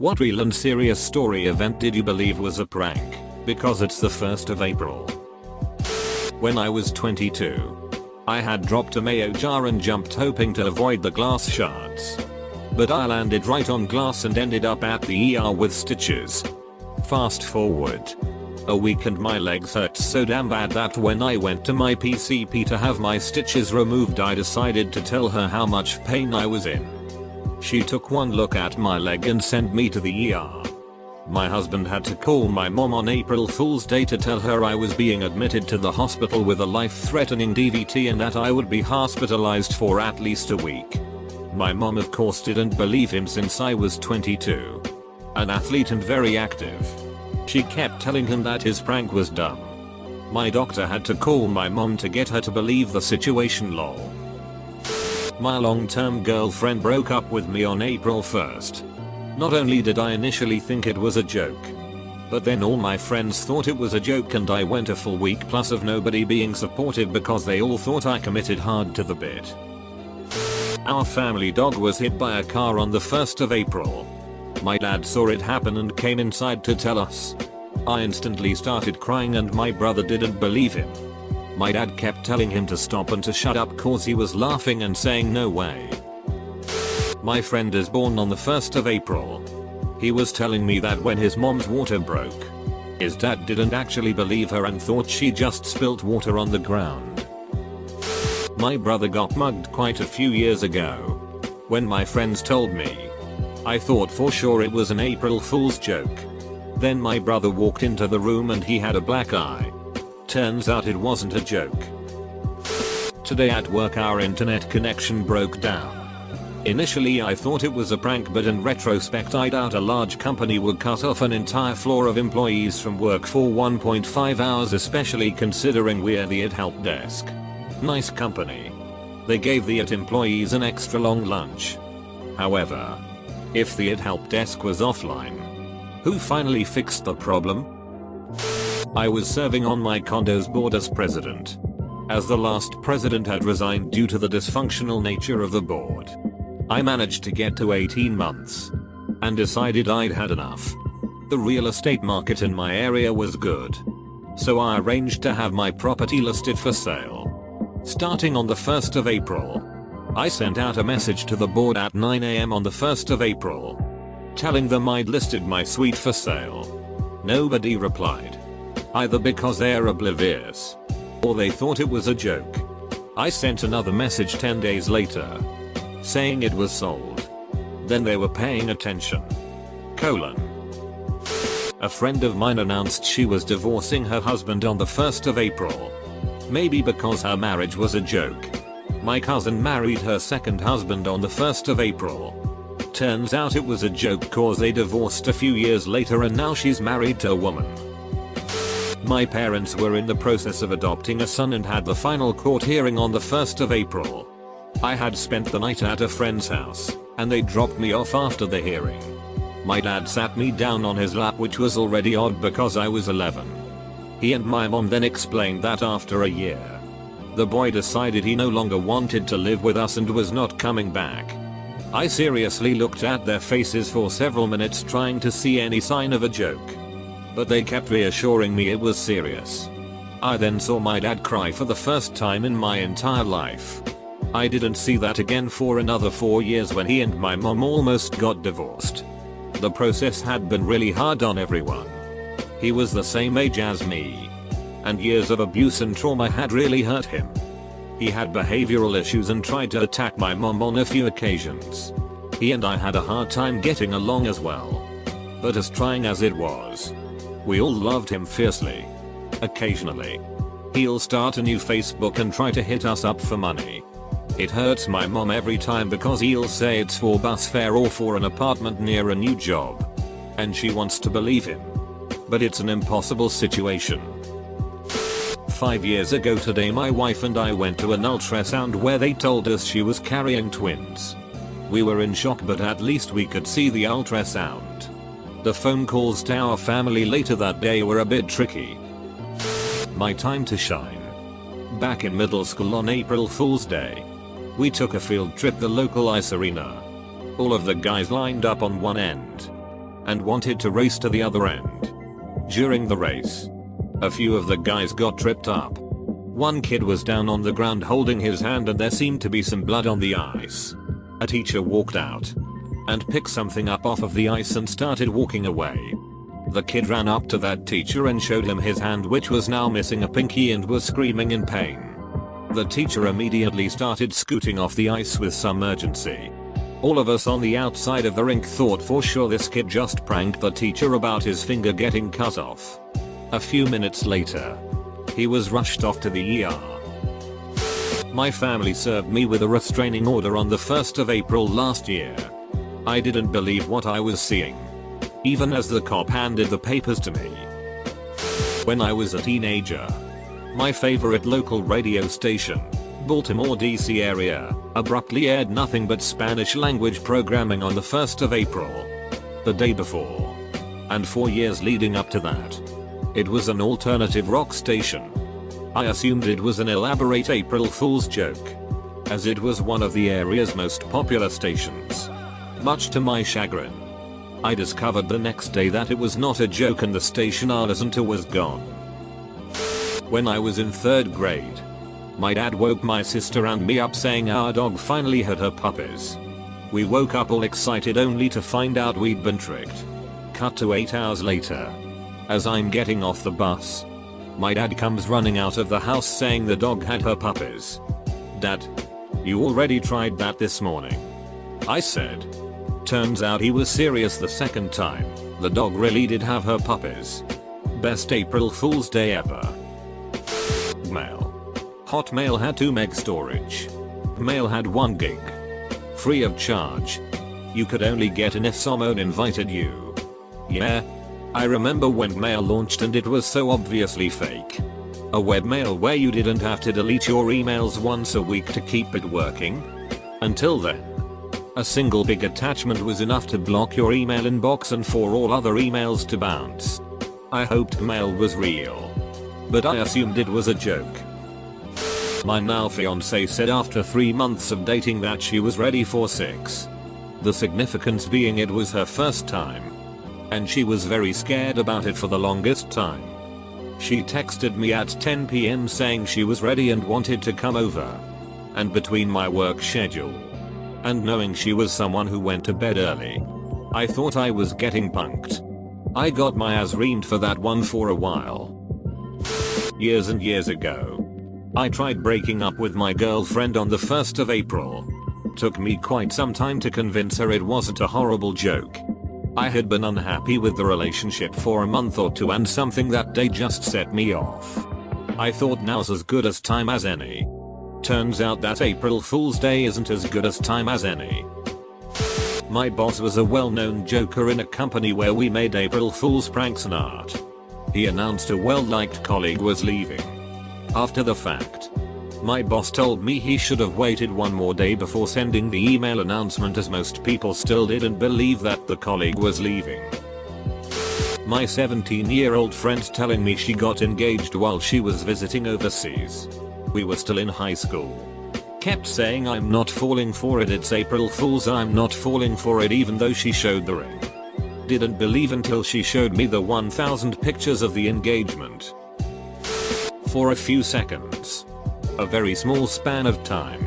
What real and serious story event did you believe was a prank? Because it's the 1st of April. When I was 22, I had dropped a mayo jar and jumped hoping to avoid the glass shards. But I landed right on glass and ended up at the ER with stitches. Fast forward a week and my legs hurt so damn bad that when I went to my PCP to have my stitches removed, I decided to tell her how much pain I was in. She took one look at my leg and sent me to the ER. My husband had to call my mom on April Fool's Day to tell her I was being admitted to the hospital with a life-threatening DVT and that I would be hospitalized for at least a week. My mom of course didn't believe him since I was 22. An athlete and very active. She kept telling him that his prank was dumb. My doctor had to call my mom to get her to believe the situation. Lol. My long-term girlfriend broke up with me on April 1st. Not only did I initially think it was a joke, but then all my friends thought it was a joke and I went a full week plus of nobody being supportive because they all thought I committed hard to the bit. Our family dog was hit by a car on the 1st of April. My dad saw it happen and came inside to tell us. I instantly started crying and my brother didn't believe him. My dad kept telling him to stop and to shut up cause he was laughing and saying no way. My friend is born on the 1st of April. He was telling me that when his mom's water broke, his dad didn't actually believe her and thought she just spilt water on the ground. My brother got mugged quite a few years ago. When my friends told me, I thought for sure it was an April Fool's joke. Then my brother walked into the room and he had a black eye. Turns out it wasn't a joke. Today at work our internet connection broke down. Initially I thought it was a prank, but in retrospect I doubt a large company would cut off an entire floor of employees from work for 1.5 hours, especially considering we're the IT help desk. Nice company. They gave the IT employees an extra long lunch. However, if the IT help desk was offline, who finally fixed the problem? I was serving on my condo's board as president. As the last president had resigned due to the dysfunctional nature of the board, I managed to get to 18 months and decided I'd had enough. The real estate market in my area was good, so I arranged to have my property listed for sale. Starting on the 1st of April, I sent out a message to the board at 9 AM on the 1st of April, telling them I'd listed my suite for sale. Nobody replied. Either because they're oblivious, or they thought it was a joke. I sent another message 10 days later, saying it was sold. Then they were paying attention. A friend of mine announced she was divorcing her husband on the 1st of April. Maybe because her marriage was a joke. My cousin married her second husband on the 1st of April. Turns out it was a joke cause they divorced a few years later and now she's married to a woman. My parents were in the process of adopting a son and had the final court hearing on the 1st of April. I had spent the night at a friend's house, and they dropped me off after the hearing. My dad sat me down on his lap, which was already odd because I was 11. He and my mom then explained that after a year, the boy decided he no longer wanted to live with us and was not coming back. I seriously looked at their faces for several minutes trying to see any sign of a joke, but they kept reassuring me it was serious. I then saw my dad cry for the first time in my entire life. I didn't see that again for another 4 years when he and my mom almost got divorced. The process had been really hard on everyone. He was the same age as me, and years of abuse and trauma had really hurt him. He had behavioral issues and tried to attack my mom on a few occasions. He and I had a hard time getting along as well. But as trying as it was, we all loved him fiercely. Occasionally, he'll start a new Facebook and try to hit us up for money. It hurts my mom every time because he'll say it's for bus fare or for an apartment near a new job. And she wants to believe him. But it's an impossible situation. 5 years ago today my wife and I went to an ultrasound where they told us she was carrying twins. We were in shock, but at least we could see the ultrasound. The phone calls to our family later that day were a bit tricky. My time to shine. Back in middle school on April Fool's Day, we took a field trip to the local ice arena. All of the guys lined up on one end. and wanted to race to the other end. During the race, a few of the guys got tripped up. One kid was down on the ground holding his hand and there seemed to be some blood on the ice. A teacher walked out and picked something up off of the ice and started walking away. The kid ran up to that teacher and showed him his hand, which was now missing a pinky, and was screaming in pain. The teacher immediately started scooting off the ice with some urgency. All of us on the outside of the rink thought for sure this kid just pranked the teacher about his finger getting cut off. A few minutes later, he was rushed off to the ER. My family served me with a restraining order on the 1st of April last year. I didn't believe what I was seeing, even as the cop handed the papers to me. When I was a teenager, my favorite local radio station, Baltimore DC area, abruptly aired nothing but Spanish language programming on the 1st of April. The day before, and 4 years leading up to that, it was an alternative rock station. I assumed it was an elaborate April Fool's joke, as it was one of the area's most popular stations. Much to my chagrin, I discovered the next day that it was not a joke and the station I listened to was gone. When I was in 3rd grade, my dad woke my sister and me up saying our dog finally had her puppies. We woke up all excited only to find out we'd been tricked. Cut to 8 hours later. As I'm getting off the bus, my dad comes running out of the house saying the dog had her puppies. Dad, you already tried that this morning, I said. Turns out he was serious the second time. The dog really did have her puppies. Best April Fool's Day ever. Mail. Hotmail had 2 meg storage. Mail had 1 gig. Free of charge. You could only get in if someone invited you. Yeah. I remember when Mail launched and it was so obviously fake. A webmail where you didn't have to delete your emails once a week to keep it working. Until then, a single big attachment was enough to block your email inbox and for all other emails to bounce. I hoped Mail was real, but I assumed it was a joke. My now fiance said after 3 months of dating that she was ready for 6. The significance being it was her first time, and she was very scared about it for the longest time. She texted me at 10 PM saying she was ready and wanted to come over. And between my work schedule and knowing she was someone who went to bed early, I thought I was getting punked. I got my ass reamed for that one for a while. Years and years ago, I tried breaking up with my girlfriend on the 1st of April. Took me quite some time to convince her it wasn't a horrible joke. I had been unhappy with the relationship for a month or 2 and something that day just set me off. I thought now's as good as time as any. Turns out that April Fool's Day isn't as good as time as any. My boss was a well-known joker in a company where we made April Fool's pranks and art. He announced a well-liked colleague was leaving. After the fact, my boss told me he should have waited 1 more day before sending the email announcement, as most people still didn't believe that the colleague was leaving. My 17-year-old friend telling me she got engaged while she was visiting overseas. We were still in high school. Kept saying I'm not falling for it, it's April Fool's, I'm not falling for it, even though she showed the ring. Didn't believe until she showed me the 1000 pictures of the engagement. For a few seconds, a very small span of time,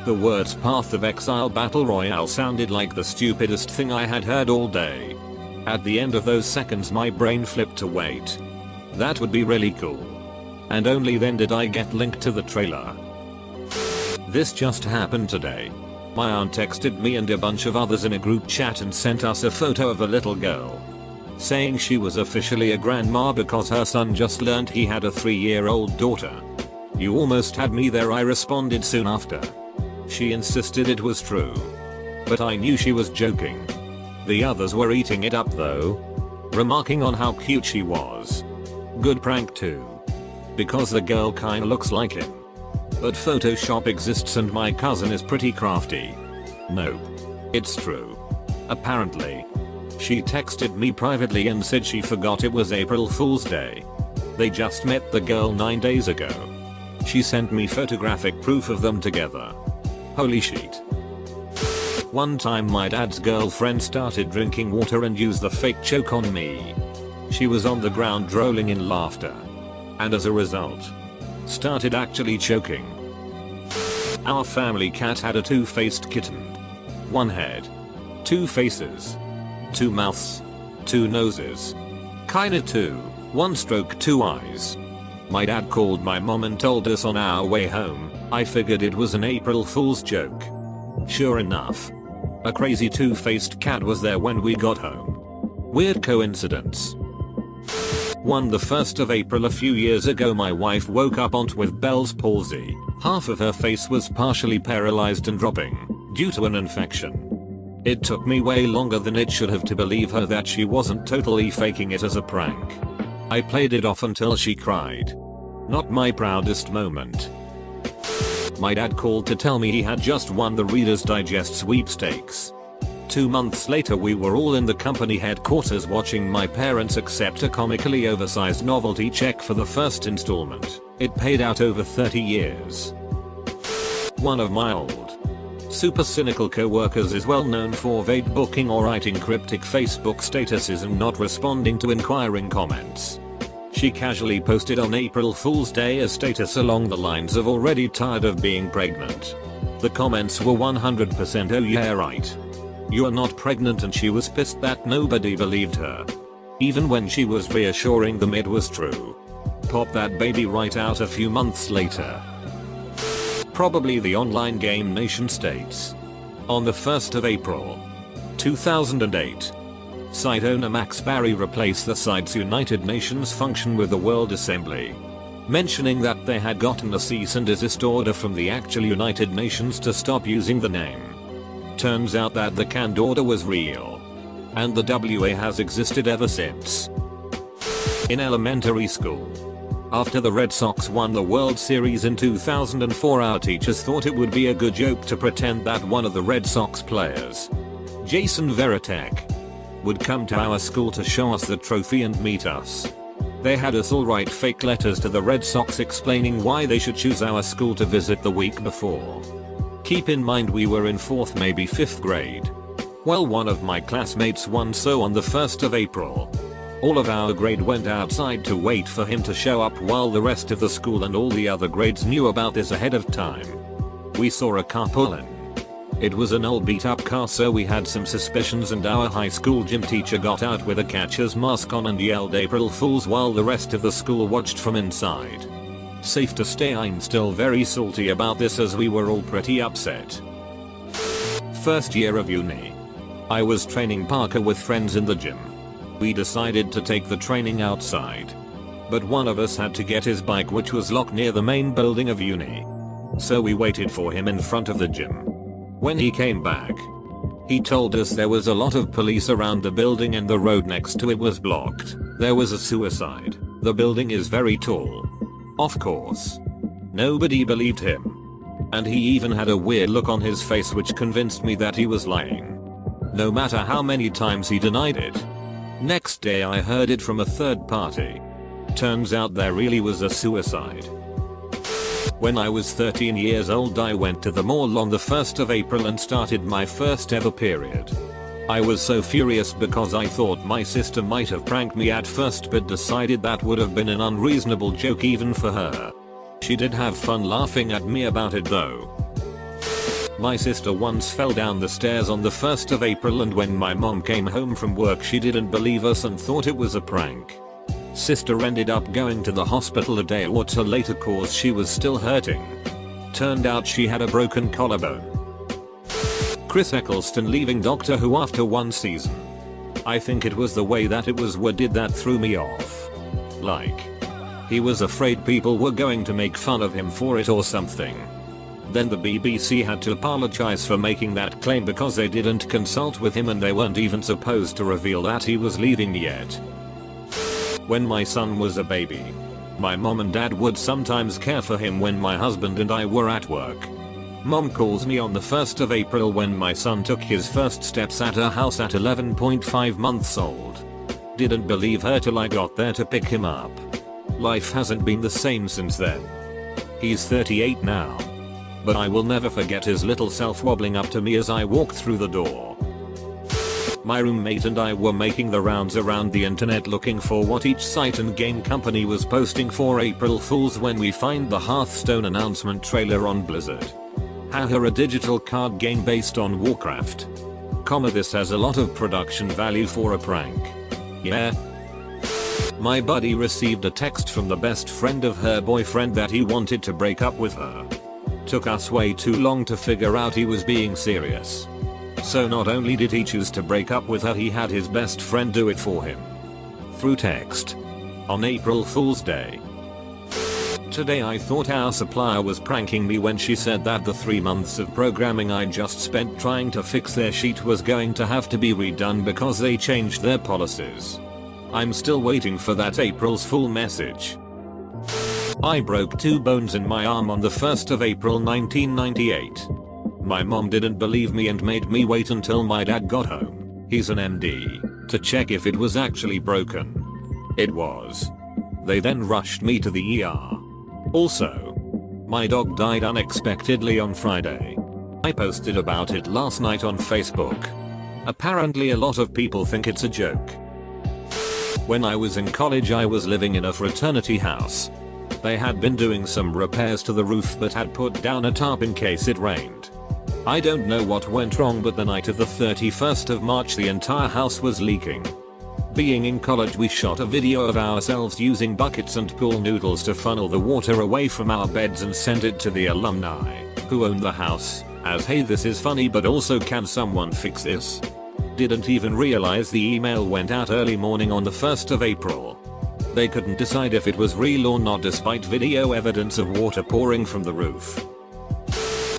the words Path of Exile Battle Royale sounded like the stupidest thing I had heard all day. At the end of those seconds my brain flipped to wait. That would be really cool. And only then did I get linked to the trailer. This just happened today. My aunt texted me and a bunch of others in a group chat and sent us a photo of a little girl, saying she was officially a grandma because her son just learned he had a 3-year-old daughter. You almost had me there, I responded soon after. She insisted it was true, but I knew she was joking. The others were eating it up though, remarking on how cute she was. Good prank too, because the girl kinda looks like him. But Photoshop exists and my cousin is pretty crafty. Nope. It's true. Apparently. She texted me privately and said she forgot it was April Fool's Day. They just met the girl 9 days ago. She sent me photographic proof of them together. Holy shit. One time my dad's girlfriend started drinking water and used the fake choke on me. She was on the ground rolling in laughter. And as a result, started actually choking. Our family cat had a two-faced kitten. One head, two faces, two mouths, two noses. Kinda two, one stroke, two eyes. My dad called my mom and told us on our way home. I figured it was an April Fool's joke. Sure enough, a crazy two-faced cat was there when we got home. Weird coincidence. The 1st of April a few years ago, my wife woke up with Bell's palsy. Half of her face was partially paralyzed and dropping due to an infection. It took me way longer than it should have to believe her that she wasn't totally faking it as a prank. I played it off until she cried. Not my proudest moment. My dad called to tell me he had just won the Reader's Digest sweepstakes. 2 months later we were all in the company headquarters watching my parents accept a comically oversized novelty check for the first installment. It paid out over 30 years. One of my old, super cynical co-workers is well known for vague booking or writing cryptic Facebook statuses and not responding to inquiring comments. She casually posted on April Fool's Day a status along the lines of "already tired of being pregnant." The comments were 100% "oh yeah right. You're not pregnant," and she was pissed that nobody believed her. Even when she was reassuring them it was true. Pop that baby right out a few months later. Probably the online game nation states. On the 1st of April, 2008. Site owner Max Barry replaced the site's United Nations function with the World Assembly, mentioning that they had gotten a cease and desist order from the actual United Nations to stop using the name. Turns out that the canned order was real, and the WA has existed ever since. In elementary school, after the Red Sox won the World Series in 2004, our teachers thought it would be a good joke to pretend that one of the Red Sox players, Jason Varitek, would come to our school to show us the trophy and meet us. They had us all write fake letters to the Red Sox explaining why they should choose our school to visit the week before. Keep in mind we were in 4th, maybe 5th grade. Well, one of my classmates won, so on the 1st of April, all of our grade went outside to wait for him to show up while the rest of the school and all the other grades knew about this ahead of time. We saw a car pull in. It was an old beat up car, so we had some suspicions, and our high school gym teacher got out with a catcher's mask on and yelled "April Fools" while the rest of the school watched from inside. Safe to say I'm still very salty about this as we were all pretty upset. First year of uni. I was training Parker with friends in the gym. We decided to take the training outside, but one of us had to get his bike, which was locked near the main building of uni. So we waited for him in front of the gym. When he came back, he told us there was a lot of police around the building and the road next to it was blocked. There was a suicide. The building is very tall. Of course, nobody believed him. And he even had a weird look on his face which convinced me that he was lying, no matter how many times he denied it. Next day I heard it from a third party. Turns out there really was a suicide. When I was 13 years old, I went to the mall on the 1st of April and started my first ever period. I was so furious because I thought my sister might have pranked me at first, but decided that would have been an unreasonable joke even for her. She did have fun laughing at me about it though. My sister once fell down the stairs on the 1st of April, and when my mom came home from work she didn't believe us and thought it was a prank. Sister ended up going to the hospital a day or two later cause she was still hurting. Turned out she had a broken collarbone. Chris Eccleston leaving Doctor Who after 1 season. I think it was the way that it was worded that threw me off. Like, he was afraid people were going to make fun of him for it or something. Then the BBC had to apologize for making that claim because they didn't consult with him and they weren't even supposed to reveal that he was leaving yet. When my son was a baby, my mom and dad would sometimes care for him when my husband and I were at work. Mom calls me on the 1st of April when my son took his first steps at her house at 11.5 months old. Didn't believe her till I got there to pick him up. Life hasn't been the same since then. He's 38 now. But I will never forget his little self wobbling up to me as I walked through the door. My roommate and I were making the rounds around the internet looking for what each site and game company was posting for April Fools when we find the Hearthstone announcement trailer on Blizzard. Haha, a digital card game based on Warcraft. This has a lot of production value for a prank. Yeah. My buddy received a text from the best friend of her boyfriend that he wanted to break up with her. Took us way too long to figure out he was being serious. So not only did he choose to break up with her, he had his best friend do it for him. Through text. On April Fool's Day. Today I thought our supplier was pranking me when she said that the 3 months of programming I just spent trying to fix their sheet was going to have to be redone because they changed their policies. I'm still waiting for that April's Fool message. I broke 2 bones in my arm on the 1st of April 1998. My mom didn't believe me and made me wait until my dad got home, he's an MD, to check if it was actually broken. It was. They then rushed me to the ER. Also, my dog died unexpectedly on Friday. I posted about it last night on Facebook. Apparently a lot of people think it's a joke. When I was in college I was living in a fraternity house. They had been doing some repairs to the roof but had put down a tarp in case it rained. I don't know what went wrong, but the night of the 31st of March the entire house was leaking. Being in college we shot a video of ourselves using buckets and pool noodles to funnel the water away from our beds and sent it to the alumni, who own the house, as hey this is funny but also can someone fix this? Didn't even realize the email went out early morning on the 1st of April. They couldn't decide if it was real or not despite video evidence of water pouring from the roof.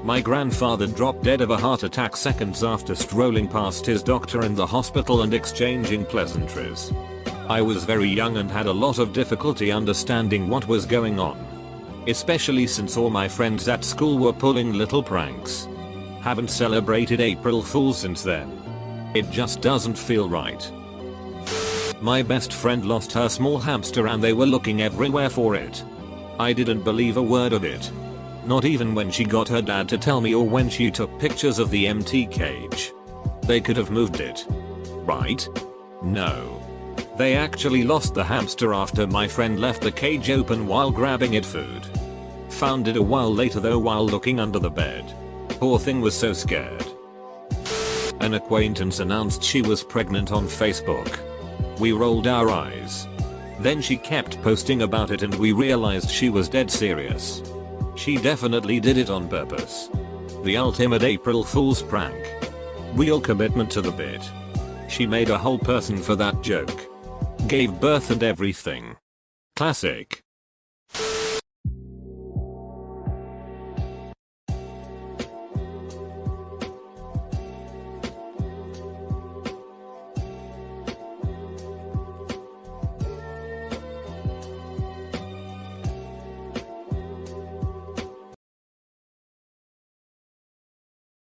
My grandfather dropped dead of a heart attack seconds after strolling past his doctor in the hospital and exchanging pleasantries. I was very young and had a lot of difficulty understanding what was going on. Especially since all my friends at school were pulling little pranks. Haven't celebrated April Fool since then. It just doesn't feel right. My best friend lost her small hamster and they were looking everywhere for it. I didn't believe a word of it. Not even when she got her dad to tell me or when she took pictures of the empty cage. They could have moved it. Right? No. They actually lost the hamster after my friend left the cage open while grabbing it food. Found it a while later though while looking under the bed. Poor thing was so scared. An acquaintance announced she was pregnant on Facebook. We rolled our eyes. Then she kept posting about it and we realized she was dead serious. She definitely did it on purpose. The ultimate April Fool's prank. Real commitment to the bit. She made a whole person for that joke. Gave birth and everything. Classic.